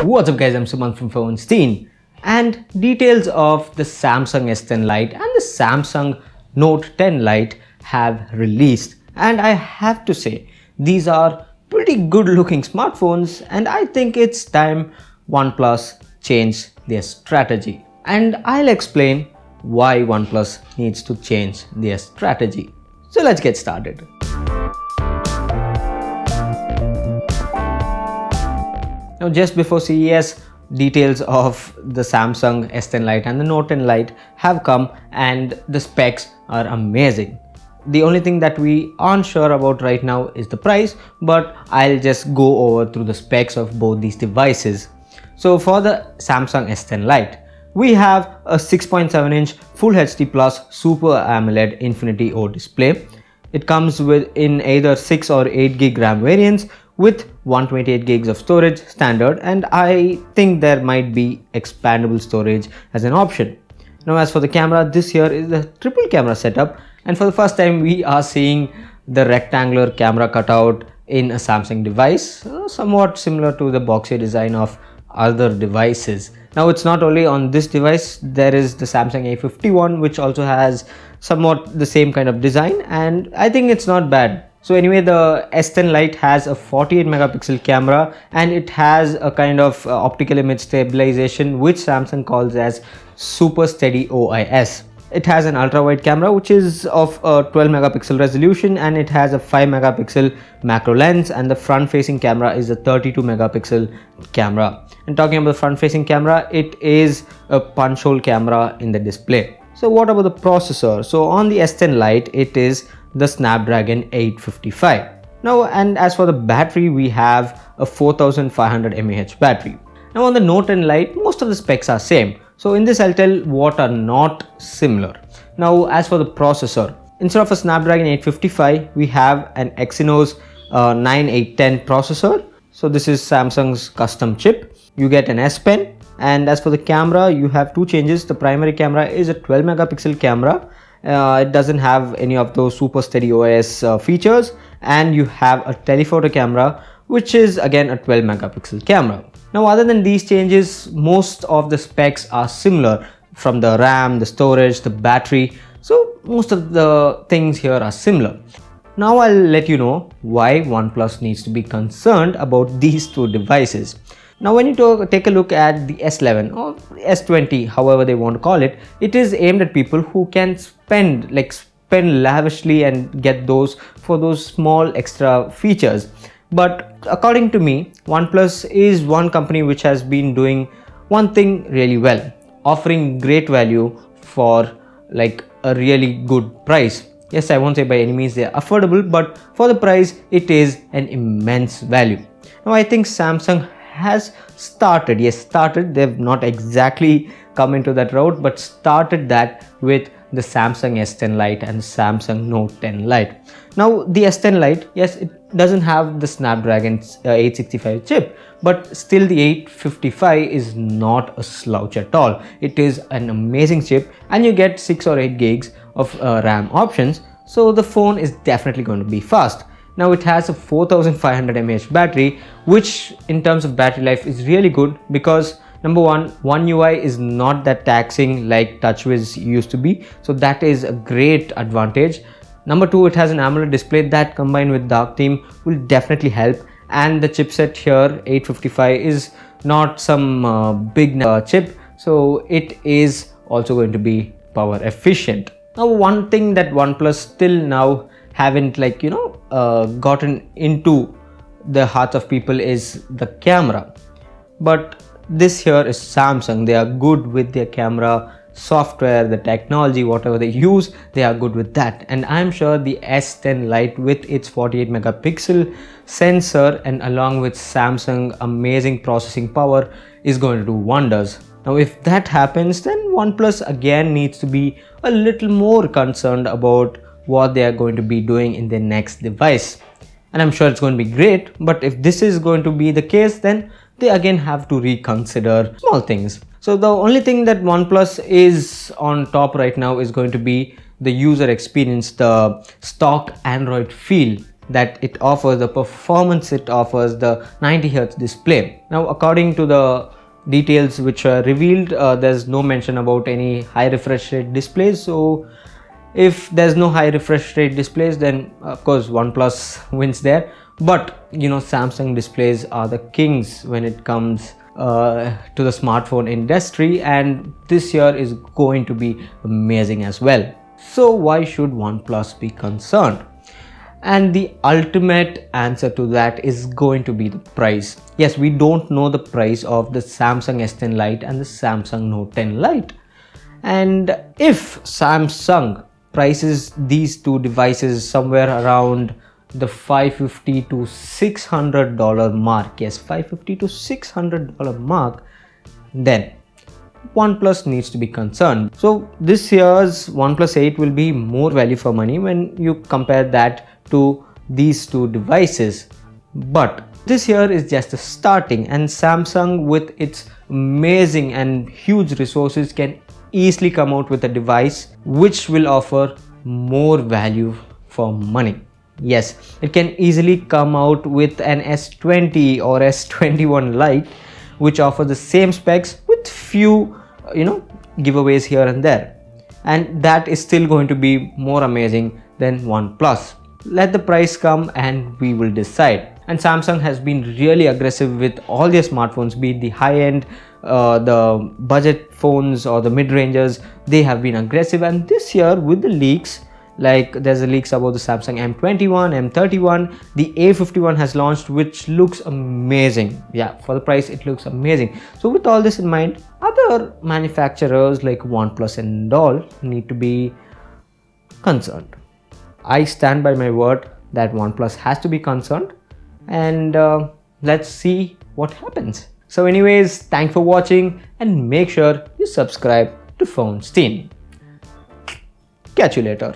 What's up guys, I'm Sumant from Phonesteen, and details of the Samsung S10 Lite and the Samsung Note 10 Lite have released, and I have to say these are pretty good looking smartphones, and I think it's time OnePlus changed their strategy, and I'll explain why OnePlus needs to change their strategy. So let's get started. Now, just before CES, details of the Samsung S10 Lite and the Note 10 Lite have come, and the specs are amazing. The only thing that we aren't sure about right now is the price, but I'll just go over through the specs of both these devices. So for the Samsung S10 Lite, we have a 6.7-inch Full HD Plus Super AMOLED Infinity O display. It comes in either 6 or 8 gig RAM variants with 128 gigs of storage standard, and I think there might be expandable storage as an option. Now, as for the camera, this here is a triple camera setup, and for the first time we are seeing the rectangular camera cutout in a Samsung device, somewhat similar to the boxy design of other devices. Now, it's not only on this device, there is the Samsung A51 which also has somewhat the same kind of design, and I think it's not bad. So anyway, the S10 Lite has a 48 megapixel camera, and it has a kind of optical image stabilization which Samsung calls as Super Steady OIS. It has an ultra wide camera which is of a 12 megapixel resolution, and it has a 5 megapixel macro lens, and the front facing camera is a 32 megapixel camera. And talking about the front facing camera, it is a punch hole camera in the display. So what about the processor? So on the S10 Lite, it is the Snapdragon 855. Now, and as for the battery, we have a 4500 mAh battery. Now on the Note 10 Lite, most of the specs are same. So in this I'll tell what are not similar. Now, as for the processor, instead of a Snapdragon 855, we have an Exynos 9810 processor. So this is Samsung's custom chip. You get an S Pen, and as for the camera, you have two changes. The primary camera is a 12 megapixel camera. It doesn't have any of those Super Steady OIS features, and you have a telephoto camera which is again a 12 megapixel camera. Now, other than these changes, most of the specs are similar, from the RAM, the storage, the battery. So most of the things here are similar. Now I'll let you know why OnePlus needs to be concerned about these two devices. Now, when you take a look at the S11 or S20, however they want to call it, it is aimed at people who can spend lavishly and get those for those small extra features. But according to me, OnePlus is one company which has been doing one thing really well, offering great value for like a really good price. Yes, I won't say by any means they are affordable, but for the price, it is an immense value. Now, I think Samsung has started, they've not exactly come into that route, but started that with the Samsung S10 Lite and the Samsung Note 10 Lite. Now, the S10 Lite, yes, it doesn't have the Snapdragon 865 chip, but still the 855 is not a slouch at all. It is an amazing chip, and you get 6 or 8 gigs of RAM options, so the phone is definitely going to be fast. Now, it has a 4500 mAh battery, which in terms of battery life is really good because number one UI is not that taxing like TouchWiz used to be, so that is a great advantage. Number two, it has an AMOLED display that combined with dark theme will definitely help, and the chipset here 855 is not some big chip, so it is also going to be power efficient. Now, one thing that OnePlus still now haven't gotten into the hearts of people is the camera, but this here is Samsung. They are good with their camera software, the technology, whatever they use, they are good with that. And I'm sure the S10 Lite with its 48 megapixel sensor and along with Samsung amazing processing power is going to do wonders. Now, if that happens, then OnePlus again needs to be a little more concerned about what they are going to be doing in their next device. And I'm sure it's going to be great, but if this is going to be the case, then they again have to reconsider small things. So the only thing that OnePlus is on top right now is going to be the user experience, the stock Android feel. that it offers, the performance it offers, the 90 Hz display. Now, according to the details which are revealed, there's no mention about any high refresh rate displays. So if there's no high refresh rate displays, then of course OnePlus wins there. But you know, Samsung displays are the kings when it comes to the smartphone industry, and this year is going to be amazing as well. So why should OnePlus be concerned? And the ultimate answer to that is going to be the price. Yes, we don't know the price of the Samsung S10 Lite and the Samsung Note 10 Lite. And if Samsung prices these two devices somewhere around the $550 to $600 mark, yes, $550 to $600 mark, then OnePlus needs to be concerned. So this year's OnePlus 8 will be more value for money when you compare that to these two devices. But this year is just the starting, and Samsung with its amazing and huge resources can easily come out with a device which will offer more value for money. Yes, it can easily come out with an S20 or S21 Lite which offers the same specs with few giveaways here and there, and that is still going to be more amazing than OnePlus. Let the price come and we will decide. And Samsung has been really aggressive with all their smartphones, be it the high end, the budget phones or the mid-rangers. They have been aggressive, and this year with the leaks, like there's a leaks about the Samsung M21, M31, the A51 has launched, which looks amazing. Yeah, for the price it looks amazing. So with all this in mind, other manufacturers like OnePlus and all need to be concerned. I stand by my word that OnePlus has to be concerned, and let's see what happens. So anyways, thanks for watching, and make sure you subscribe to Phonestein. Catch you later.